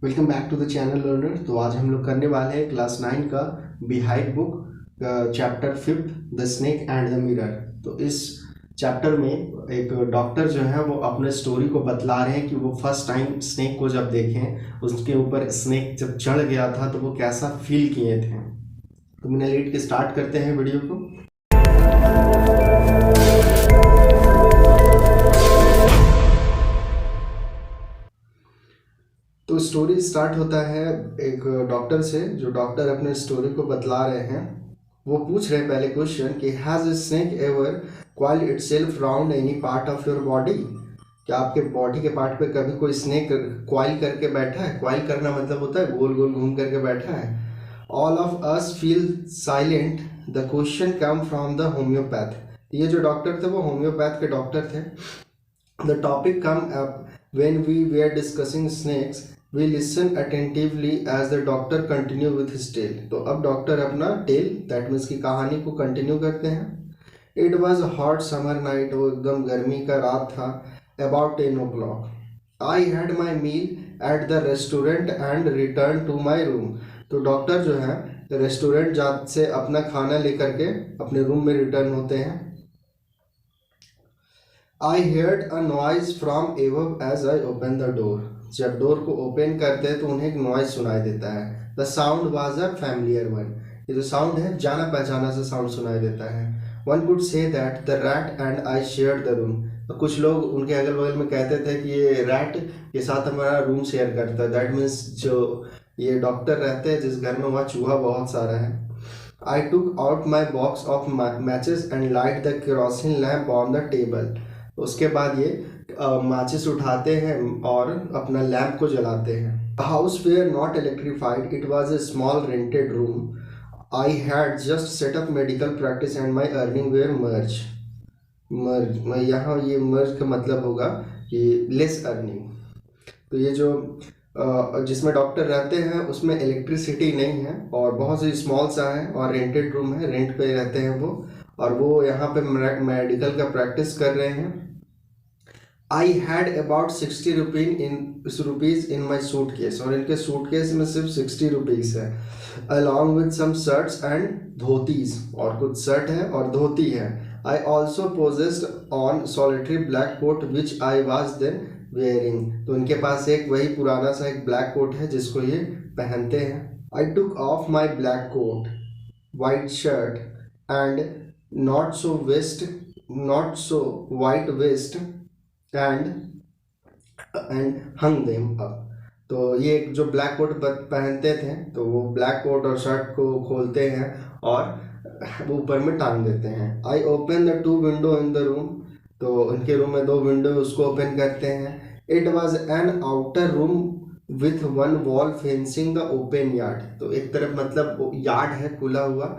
Welcome back to the channel learner. तो आज हम लोग करने वाले हैं क्लास 9 का behind book chapter 5 the snake and the mirror. तो इस चैप्टर में एक डॉक्टर जो है वो अपने स्टोरी को बतला रहे हैं कि वो फर्स्ट टाइम स्नेक को जब देखें, उसके ऊपर स्नेक जब चढ़ गया था तो वो कैसा फील किए थे। तो बिना लेट के स्टार्ट करते हैं वीडियो को। तो स्टोरी स्टार्ट होता है एक डॉक्टर से, जो डॉक्टर अपने स्टोरी को बतला रहे हैं। वो पूछ रहे हैं पहले क्वेश्चन कि has a snake ever coiled itself round any part of your body. क्या आपके बॉडी के पार्ट पे कभी कोई स्नेक कॉइल करके बैठा है? कॉइल करना मतलब होता है गोल गोल घूम करके बैठा है। All of us feel silent, the question come from the homeopath. ये जो डॉक्टर थे वो होम्योपैथ के डॉक्टर थे। The topic come up when we were discussing snakes. We listen attentively as the doctor continue with his tale. तो अब doctor अपना tell that means की कहानी को कंटिन्यू करते हैं। It was hot summer night, वो एकदम गर्मी का रात था। About 10 o'clock I had my meal at the restaurant and return to my room. तो डॉक्टर जो है रेस्टोरेंट से अपना खाना लेकर के अपने रूम में रिटर्न होते हैं। I heard a noise from above as I opened the door. जब डोर को ओपन करते हैं तो उन्हें एक नॉइज सुनाई देता है। The sound was a familiar one. ये जो साउंड है जाना पहचाना सा साउंड सुनाई देता है। One could say that the rat and I shared the room. तो कुछ लोग उनके अगल बगल में कहते थे कि ये रैट के साथ हमारा रूम शेयर करता है। दैट मीन्स जो ये डॉक्टर रहते हैं जिस घर में, वहाँ चूहा बहुत सारा है। I took out my box of matches and light the kerosene lamp on the table. उसके बाद ये माचिस उठाते हैं और अपना लैंप को जलाते हैं। House were not electrified, it was a small rented room. I had just set up medical practice and my earning were मर्ज। यहाँ ये मर्ज का मतलब होगा कि लेस अर्निंग। तो ये जो जिसमें डॉक्टर रहते हैं उसमें इलेक्ट्रिसिटी नहीं है और बहुत सी स्मॉल सा है और रेंटेड रूम है, रेंट पे रहते हैं वो, और वो यहाँ पे मेडिकल का प्रैक्टिस कर रहे हैं। I had about 60 rupees in my suitcase, और इनके सूटकेस में सिर्फ 60 रुपीज़ है। along with some shirts and dhotis, और कुछ शर्ट है और धोती है। I also possessed on solitary black coat which I was then wearing. तो इनके पास एक वही पुराना सा एक ब्लैक कोट है जिसको ये पहनते हैं। I took off my black coat, white shirt and not so white vest and hung them up. तो ये जो ब्लैक कोट पहनते थे तो वो ब्लैक कोट और शर्ट को खोलते हैं और वो ऊपर में टांग देते हैं। I open the 2 window in the room. तो उनके रूम में 2 विंडो उसको ओपन करते हैं। It was N outer room with 1 wall fencing the open yard. तो एक तरफ मतलब यार्ड है खुला हुआ।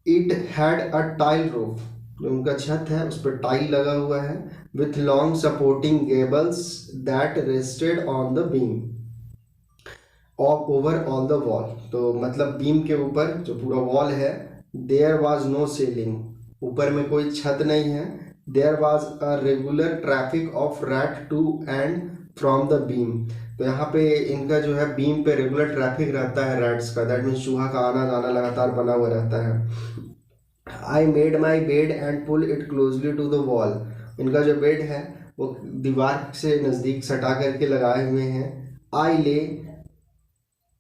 It had a tile roof, जो उनका छत है उस पर टाइल लगा हुआ है। With long supporting Gables that rested on the beam of over on the wall. तो मतलब बीम के ऊपर जो पूरा वॉल है। देयर वॉज नो सीलिंग, ऊपर में कोई छत नहीं है। There was a regular traffic of rat to and from the beam. तो यहाँ पे इनका जो है बीम पे रेगुलर ट्रैफिक रहता है रैट्स का, दैट मीन्स चूहा का आना जाना लगातार बना हुआ रहता है। I made my bed and pull it closely to the wall. इनका जो बेड है वो दीवार से नज़दीक सटा करके लगाए हुए हैं। I lay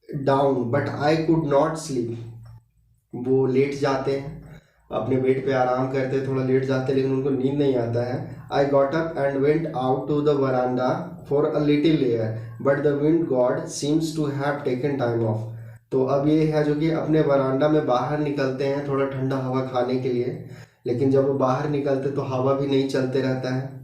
down but I could not sleep, वो लेट जाते हैं अपने बेड पे, आराम करते हैं, थोड़ा लेट जाते हैं लेकिन उनको नींद नहीं आता है। I got up and went out to the verandah for a little air but the wind god seems to have taken time off. तो अब ये है जो कि अपने वरांडा में बाहर निकलते हैं थोड़ा ठंडा हवा खाने के लिए, लेकिन जब वो बाहर निकलते तो हवा भी नहीं चलते रहता है।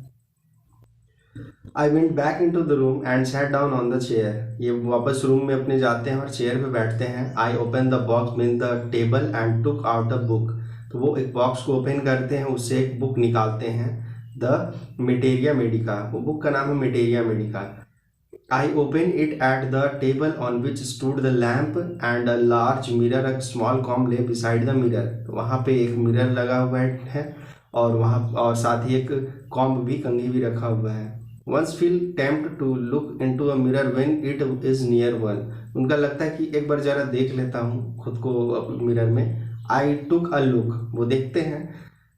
I went back into the room and sat down on the chair. ये वापस रूम में अपने जाते हैं और चेयर पे बैठते हैं। I open the box mean the table and took out a book. तो वो एक बॉक्स को ओपन करते हैं, उससे एक बुक निकालते हैं, द मेटेरिया मेडिका। वो बुक का नाम है मेटेरिया Medica. I opened it at the table on which stood the lamp and a large mirror. A small comb lay beside the mirror. तो वहाँ पे एक मिरर लगा हुआ है और वहाँ और साथ ही एक कॉम्ब भी, कंघी भी रखा हुआ है। once feel tempt to look into a mirror when it is near one. उनका लगता है कि एक बार जरा देख लेता हूँ खुद को मिरर में. I took a look, वो देखते हैं.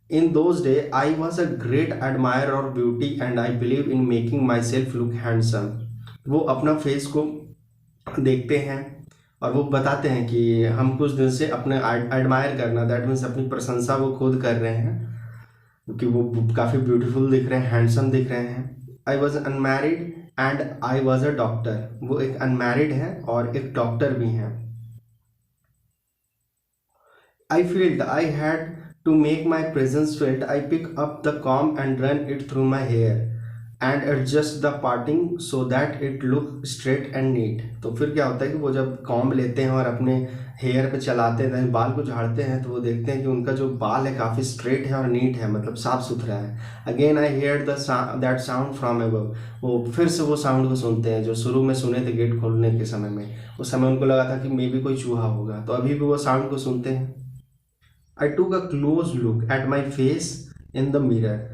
In those days I was a great admirer of beauty and I believe in making myself look handsome. वो अपना फेस को देखते हैं और वो बताते हैं कि हम कुछ दिन से अपने एडमायर करना, दैट मीन्स अपनी प्रशंसा वो खुद कर रहे हैं क्योंकि वो काफ़ी ब्यूटीफुल दिख रहे हैं, हैंडसम दिख रहे हैं. I was unmarried and I was a doctor. वो एक अनमैरिड है और एक डॉक्टर भी हैं. I felt I had to make my presence felt. I pick up the comb and run it through my hair and adjust the parting so that it look straight and neat. तो फिर क्या होता है कि वो जब comb लेते हैं और अपने हेयर पे चलाते हैं, बाल को झाड़ते हैं, तो वो देखते हैं कि उनका जो बाल है काफ़ी स्ट्रेट है और नीट है, मतलब साफ सुथरा है. Again I hear that sound from above. वो फिर से वो साउंड को सुनते हैं जो शुरू में सुने थे गेट खोलने के समय में. उस समय उनको लगा था कि मे बी कोई चूहा होगा, तो अभी भी वो साउंड को सुनते हैं. I took a close look at my face in the mirror.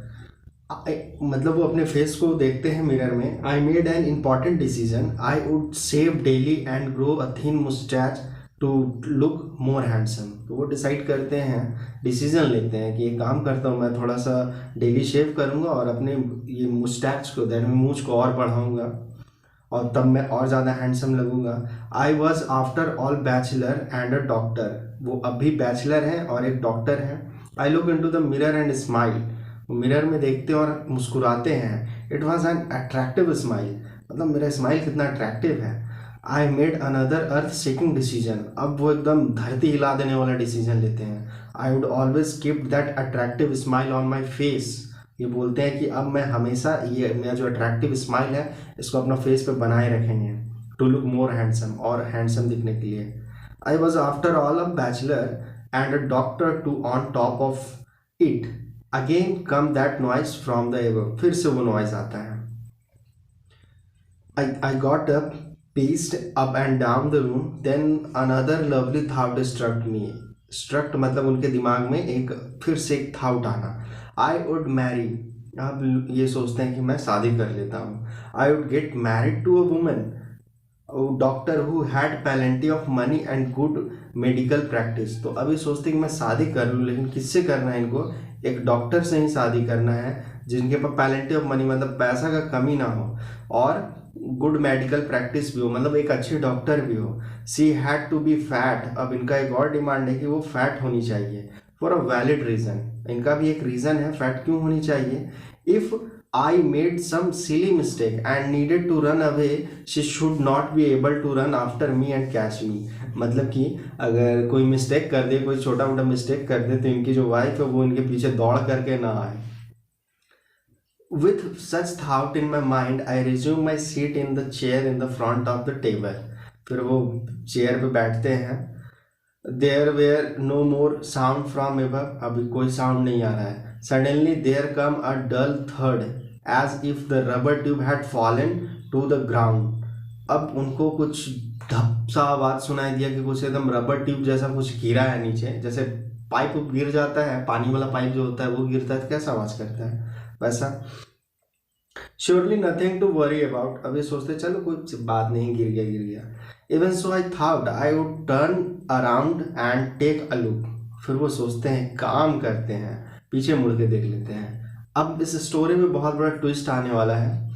मतलब वो अपने फेस को देखते हैं मिरर में. I made an important decision. I would shave daily and grow a thin moustache to look more handsome. तो वो decide करते हैं, डिसीजन लेते हैं कि एक काम करता हूँ, मैं थोड़ा सा डेली शेव करूँगा और अपने ये मुस्टैच को, दैट मूंछ को और बढ़ाऊँगा और तब मैं और ज़्यादा हैंडसम लगूंगा. I was after all bachelor and a doctor. वो अभी बैचलर हैं और एक डॉक्टर हैं. I look into the mirror and smile. वो मिरर में देखते हैं और मुस्कुराते हैं. It was an attractive smile. मतलब मेरा स्माइल कितना अट्रैक्टिव है. I made another earth shaking decision. अब वो एकदम धरती हिला देने वाला डिसीजन लेते हैं. I would always keep that attractive smile on my face. ये बोलते हैं कि अब मैं हमेशा ये मेरा जो अट्रैक्टिव स्माइल है इसको अपना फेस पे बनाए रखेंगे टू लुक मोर हैंडसम, और हैंडसम दिखने के लिए. I was after all a bachelor and a doctor too on top of it. Again come that noise from the ever. फिर से वो नॉइज आता है. I got up, paced up and down the room. Then another lovely thought struck me. Struck मतलब उनके दिमाग में एक फिर से एक thought आना. I would marry. अब ये सोचते हैं कि मैं शादी कर लेता हूँ. I would get married to a woman, a doctor who had plenty of money and good medical practice. तो अभी सोचते हैं कि मैं शादी कर लूँ, लेकिन किससे करना है इनको? एक डॉक्टर से ही शादी करना है जिनके पास पैलेंटी ऑफ मनी, मतलब पैसा का कमी ना हो, और गुड मेडिकल प्रैक्टिस भी हो, मतलब एक अच्छे डॉक्टर भी हो. She had to be fat. अब इनका एक और डिमांड है कि वो फैट होनी चाहिए फॉर अ वैलिड रीज़न. इनका भी एक रीज़न है फैट क्यों होनी चाहिए. If I made some silly mistake and needed to run away, she should not be able to run after me and catch me. मतलब कि अगर कोई मिस्टेक कर दे, कोई छोटा मोटा मिस्टेक कर दे, तो इनकी जो वाइफ है वो इनके पीछे दौड़ करके ना आए. With such thought in my mind, I resume my seat in the chair in the front of the table. फिर वो चेयर पे बैठते हैं. There were no more sound from above. अभी कोई साउंड नहीं आ रहा है. Suddenly there come a dull thud, as if the rubber tube had fallen to the ground. अब उनको कुछ धप सा आवाज सुनाई दिया कि कुछ एकदम रबर ट्यूब जैसा कुछ गिरा है नीचे. जैसे पाइप गिर जाता है, पानी वाला पाइप जो होता है वो गिरता है तो कैसा आवाज करता है, वैसा. Surely nothing to worry about. अब ये सोचते चलो कोई बात नहीं, गिर गया. Even so I thought I would turn around and take a look. फिर वो सोचते हैं, काम करते हैं, पीछे मुड़ के देख लेते हैं. अब इस स्टोरी में बहुत बड़ा ट्विस्ट आने वाला है.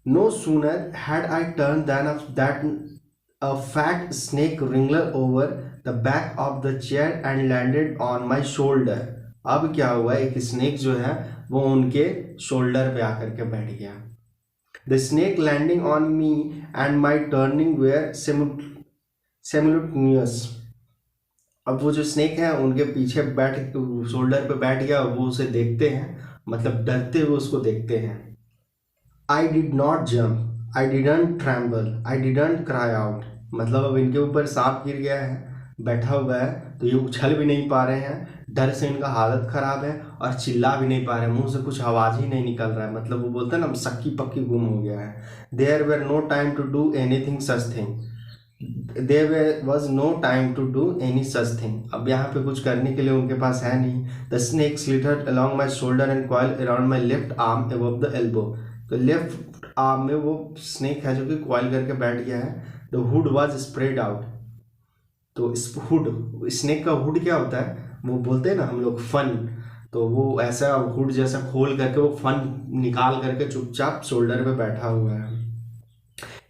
No sooner had I turn than that a fat snake wriggled over the back of the chair and landed on my shoulder. अब क्या हुआ, एक स्नेक जो है वो उनके शोल्डर पे आकर के बैठ गया. The snake landing on me and my turning were simultaneous. अब वो जो स्नेक है उनके पीछे बैठ, शोल्डर पे बैठ गया. वो उसे देखते हैं, मतलब डरते हुए उसको देखते हैं. I did not jump, I didn't tremble, I didn't cry out. मतलब अब इनके ऊपर सांप गिर गया है, बैठा हुआ है, तो ये उछल भी नहीं पा रहे हैं. डर से इनका हालत खराब है और चिल्ला भी नहीं पा रहे हैं, मुंह से कुछ आवाज ही नहीं निकल रहा है. मतलब वो बोलते हैं ना, सक्की पक्की गुम हो गया है. There were no time to do anything such thing. There was no time to do any such thing. अब यहाँ पे कुछ करने के लिए उनके पास है नहीं. The snake slithered along my shoulder and coil around my left arm above the elbow. तो लेफ्ट आर्म में वो स्नेक है जो कि कॉइल करके बैठ गया है। The hood was spread out. तो इस हुड, स्नेक का हुड क्या होता है, वो बोलते हैं ना हम लोग फन, तो वो ऐसा हुड जैसा खोल करके वो फन निकाल करके चुपचाप शोल्डर पे बैठा हुआ है।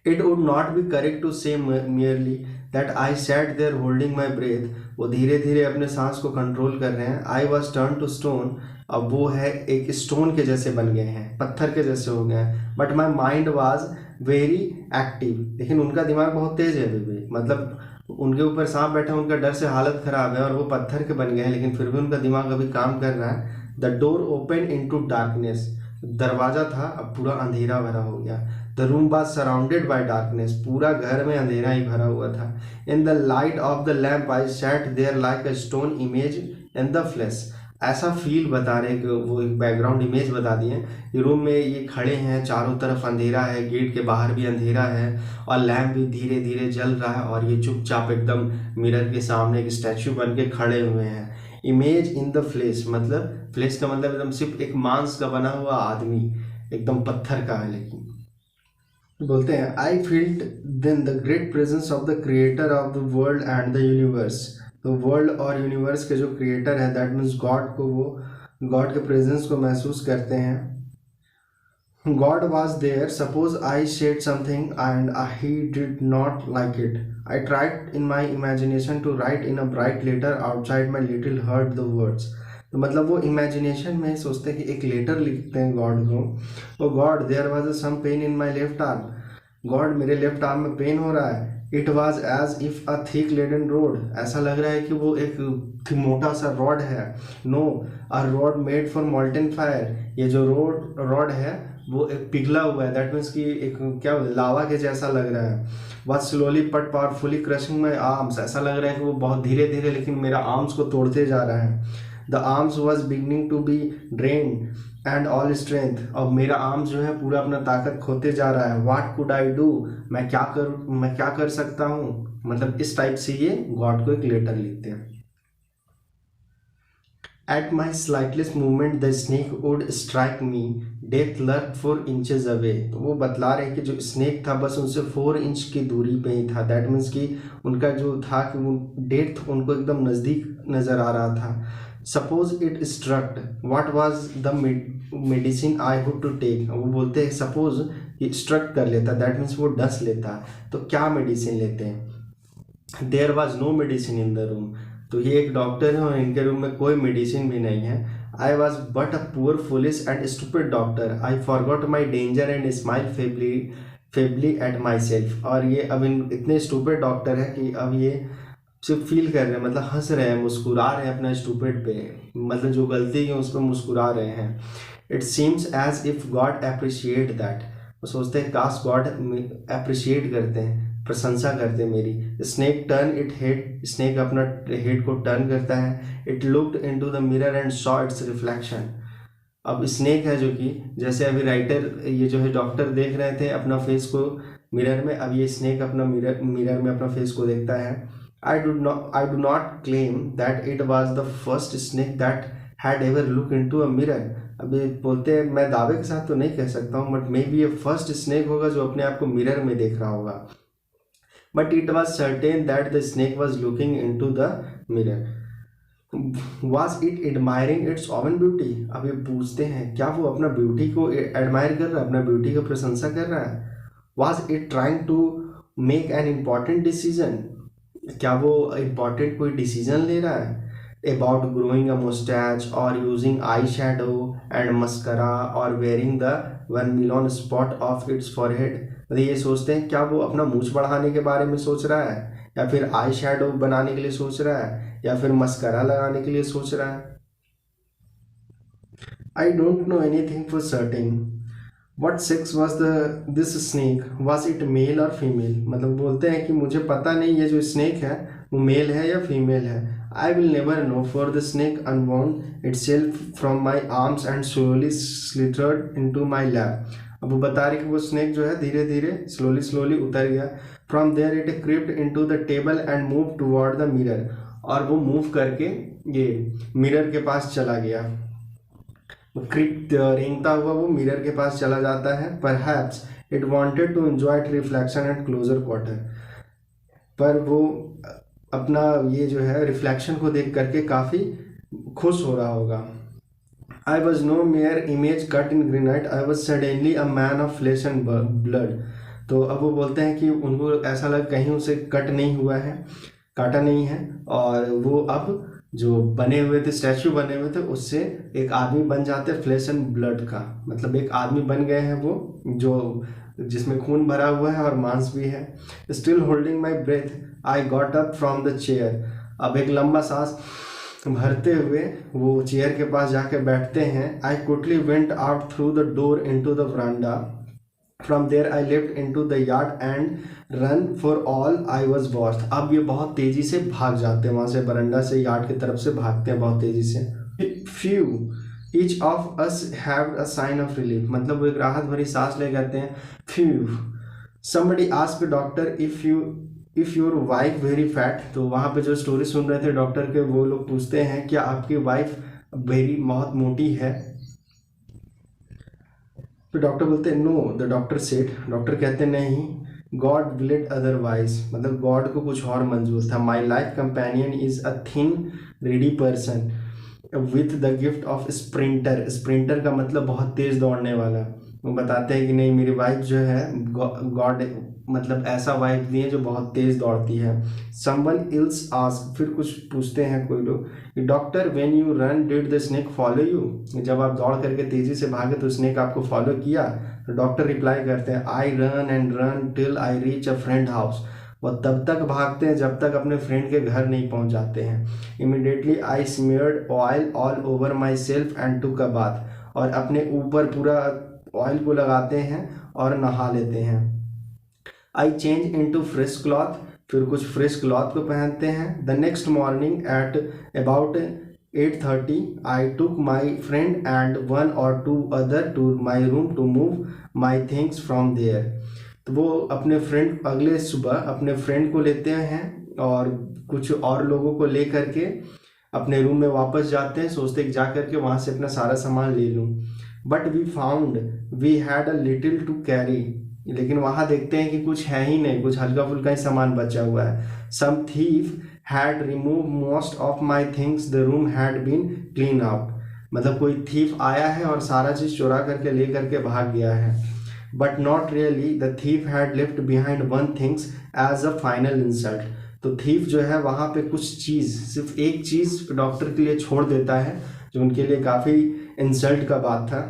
It would not be correct to say merely that I sat there holding my breath. वो धीरे धीरे अपने सांस को कंट्रोल कर रहे हैं। I was turn to stone. अब वो है एक स्टोन के जैसे बन गए हैं, पत्थर के जैसे हो गए हैं। But my mind was very active. लेकिन उनका दिमाग बहुत तेज है अभी भी, मतलब उनके ऊपर सांप बैठा, उनका डर से हालत खराब है और वो पत्थर के बन गए हैं, लेकिन फिर भी उनका दिमाग अभी काम कर रहा है। The door open into darkness. दरवाजा था अब पूरा अंधेरा भरा हो गया। The room was surrounded by darkness. पूरा घर में अंधेरा ही भरा हुआ था। In the light of the lamp I sat there like a stone image in the flesh. ऐसा फील बता रहे कि वो एक बैकग्राउंड इमेज बता दिए। रूम में ये खड़े हैं, चारों तरफ अंधेरा है, गेट के बाहर भी अंधेरा है और लैम्प भी धीरे धीरे जल रहा है और ये चुपचाप एकदम मिरर के सामने एक स्टैचू बन के खड़े हुए हैं। इमेज इन द फ्लेश, मतलब फ्लेश का मतलब एकदम सिर्फ एक मांस का बना हुआ आदमी, एकदम पत्थर का है। लेकिन बोलते हैं I felt then the great presence of the creator of the world and the universe. तो वर्ल्ड और यूनिवर्स के जो क्रिएटर है, दैट मीन्स गॉड को, वो गॉड के प्रेजेंस को महसूस करते हैं। God was there. Suppose I said something and he did not like it. I tried in my imagination to write in a bright letter outside my little heart the words. तो मतलब वो imagination में सोचते हैं कि एक letter लिखते हैं गॉड को। O God, there was some pain in my left arm. God, मेरे लेफ्ट आर्म में पेन हो रहा है। It was as if a thick leaden rod. ऐसा लग रहा है कि वो एक मोटा सा रॉड है। No, a rod made for molten fire. ये जो रॉड है वो एक पिघला हुआ है, दैट मीन्स कि एक क्या लावा के जैसा लग रहा है। Was slowly but powerfully crushing my arms. ऐसा लग रहा है कि वो बहुत धीरे धीरे लेकिन मेरा आर्म्स को तोड़ते जा रहा है। The arms was beginning to be drained and all strength. अब मेरा आर्म्स जो है पूरा अपना ताकत खोते जा रहा है। व्हाट कुड आई डू, मैं क्या कर सकता हूँ। मतलब इस टाइप से ये गॉड को एक लेटर लिखते हैं। At my slightest movement the snake would strike me, death lurk 4 inches away. तो वो बतला रहे कि जो स्नेक था बस उनसे 4 इंच की दूरी पे ही था। दैट मीन्स कि उनका जो था कि वो डेथ उनको एकदम नज़दीक नज़र आ रहा था। Suppose it struck, what was the medicine I had to take. वो बोलते हैं सपोज कि स्ट्रक्ट कर लेता, दैट मीन्स वो डस लेता, तो क्या मेडिसिन लेते हैं। There was no medicine in the room. तो ये एक डॉक्टर है और इनके रूम में कोई मेडिसिन भी नहीं है। I was but a poor foolish and stupid doctor. I forgot my danger and smile feebly at myself. और ये अब इतने स्टूपिड डॉक्टर है कि अब ये सिर्फ फील कर रहे हैं, मतलब हंस रहे हैं, मुस्कुरा रहे हैं अपना स्टूपिड पे, मतलब जो गलती है उस पर मुस्कुरा रहे हैं। It seems as if God appreciate that. वो सोचते हैं काश गॉड अप्रिशिएट करते हैं, प्रशंसा करते हैं मेरी। Snake turn it head. Snake अपना हेड को टर्न करता है। It looked into the mirror and saw it's reflection. अब स्नेक है जो कि जैसे अभी राइटर ये जो है डॉक्टर देख रहे थे अपना फेस को मिरर में, अब ये स्नेक अपना मिरर में अपना फेस को देखता है। I do not claim that it was the first snake that had ever looked into a mirror। अभी बोलते हैं मैं दावे के साथ तो नहीं कह सकता हूँ, बट मे बी ये फर्स्ट स्नेक होगा जो अपने आप को मिरर में देख रहा होगा। But it was certain that the snake was looking into the mirror. Was it admiring its own beauty. अब ये पूछते हैं क्या वो अपना ब्यूटी को एडमायर कर रहा है, अपना ब्यूटी का प्रशंसा कर रहा है। Was it trying to make an important decision. क्या वो इम्पॉर्टेंट कोई डिसीजन ले रहा है अबाउट ग्रोइंग अ मुस्टैच और using eye shadow and mascara और wearing the 1 million spot of its forehead. मतलब ये सोचते हैं क्या वो अपना मूछ बढ़ाने के बारे में सोच रहा है, या फिर आई शेडो बनाने के लिए सोच रहा है, या फिर मस्करा लगाने के लिए सोच रहा है। I don't know anything for certain. What sex was this snake, was it male और फीमेल। मतलब बोलते हैं कि मुझे पता नहीं ये जो स्नेक है वो मेल है या फीमेल है। I will never know for the snake unwound itself from my arms and slowly slithered into my lap. अब वो बता रही कि वो स्नेक जो है धीरे धीरे स्लोली उतर गया। From there it crept into the table and move toward the mirror. और वो मूव करके ये मिरर के पास चला गया। रेंगता हुआ वो मिरर के पास चला जाता है। Perhaps it wanted to enjoy it reflection at closer quarter, पर वो अपना ये जो है रिफ्लेक्शन को देख करके काफ़ी खुश हो रहा होगा। I was no mere image cut in granite, I was suddenly a man of flesh and blood. तो अब वो बोलते हैं कि उनको ऐसा लगा कहीं उसे कट नहीं हुआ है, काटा नहीं है, और वो अब जो बने हुए थे, स्टैचू बने हुए थे, उससे एक आदमी बन जाते, फ्लेश एंड ब्लड का मतलब एक आदमी बन गए हैं वो, जो जिसमें खून भरा हुआ है और मांस भी है। Still holding my breath I got up from the chair, अब एक लंबा सांस भरते हुए वो चेयर के पास जाके बैठते हैं। I quickly went out through the door into the veranda, from there I left into the yard and run for all I was worth. अब ये बहुत तेजी से भाग जाते हैं वहां से, बरंडा से यार्ड की तरफ से भागते हैं बहुत तेजी से। Phew each of us have a sign of relief, मतलब वो एक राहत भरी सांस ले करते हैं। Phew somebody asked doctor if your wife very fat, तो वहाँ पे जो स्टोरी सुन रहे थे डॉक्टर के, वो लोग पूछते हैं क्या आपकी वाइफ वेरी बहुत मोटी है। तो डॉक्टर बोलते हैं no, the doctor said, doctor कहते नहीं, गॉड विलेड अदरवाइज, मतलब गॉड को कुछ और मंजूर था। My life companion is a thin reedy person with the gift of sprinter, sprinter का मतलब बहुत तेज दौड़ने वाला। वो बताते हैं कि नहीं, मेरी वाइफ जो है गॉड मतलब ऐसा वाइफ दी है जो बहुत तेज दौड़ती है। समवन इल्स आस्क, फिर कुछ पूछते हैं कोई लोग, doctor when you run did the snake follow you, जब आप दौड़ करके तेजी से भागे तो स्नेक आपको फॉलो किया। तो डॉक्टर रिप्लाई करते हैं I run and run till I reach a friend house, वो तब तक भागते हैं जब तक अपने फ्रेंड के घर नहीं पहुंच जाते हैं। Immediately I smeared oil all over myself and took a bath, और अपने ऊपर पूरा ऑयल को लगाते हैं और नहा लेते हैं। I change into fresh cloth, फिर कुछ फ्रेश क्लॉथ को पहनते हैं। The next morning at about 8:30 I took my friend and 1 or 2 other to my room to move my things from there, तो वो अपने फ्रेंड अगले सुबह अपने फ्रेंड को लेते हैं और कुछ और लोगों को ले करके अपने रूम में वापस जाते हैं, सोचते जा करके वहाँ से अपना सारा सामान ले लूँ। But we found we had a little to carry, लेकिन वहाँ देखते हैं कि कुछ है ही नहीं, कुछ हल्का फुल्का ही सामान बचा हुआ है। Some thief had remove most of my things, the room had been clean out, मतलब कोई थीफ आया है और सारा चीज़ चुरा करके ले करके भाग गया है। But not really, the thief had left behind one things as a final insult, तो थीफ जो है वहाँ पे कुछ चीज़, सिर्फ एक चीज़ डॉक्टर के लिए छोड़ देता है जो उनके लिए काफ़ी इंसल्ट का बात था।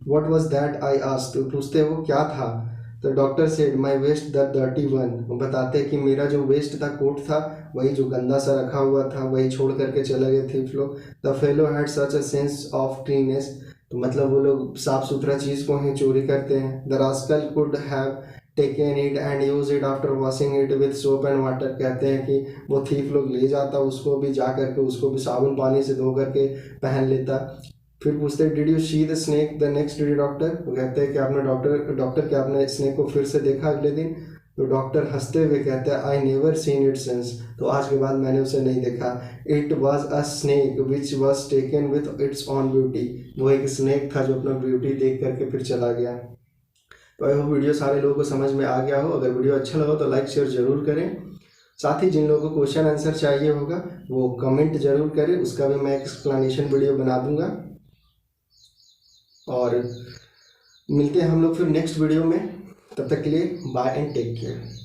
What was that I asked, तो पूछते वो क्या था। तो doctor said my waste the dirty one, वो बताते कि मेरा जो वेस्ट था, कोट था, वही जो गंदा सा रखा हुआ था वही छोड़ करके चले गए थीफ लोग। The fellow had such a sense of cleanness, तो मतलब वो लोग साफ सुथरा चीज़ को ही चोरी करते हैं। The rascal could have taken it and use it after washing it with soap and water, कहते हैं कि वो थीफ लोग ले जाता, उसको भी जा करके उसको भी साबुन पानी से धो करके पहन लेता। फिर पूछते हैं did you see the snake the next day doctor, वो कहते हैं कि आपने डॉक्टर क्या आपने स्नेक को फिर से देखा अगले दिन। तो डॉक्टर हंसते हुए कहते हैं I never seen it since, तो आज के बाद मैंने उसे नहीं देखा। It was a snake which was taken with its on beauty, वो एक स्नेक था जो अपना ब्यूटी देख करके फिर चला गया। तो आई होप वीडियो सारे लोगों को समझ में आ गया हो। अगर वीडियो अच्छा लगा तो लाइक शेयर जरूर करें। साथ ही जिन लोगों को क्वेश्चन आंसर चाहिए होगा वो कमेंट जरूर करें, उसका भी मैं एक एक्सप्लेनेशन वीडियो बना दूंगा। और मिलते हैं हम लोग फिर नेक्स्ट वीडियो में, तब तक के लिए बाय एंड टेक केयर।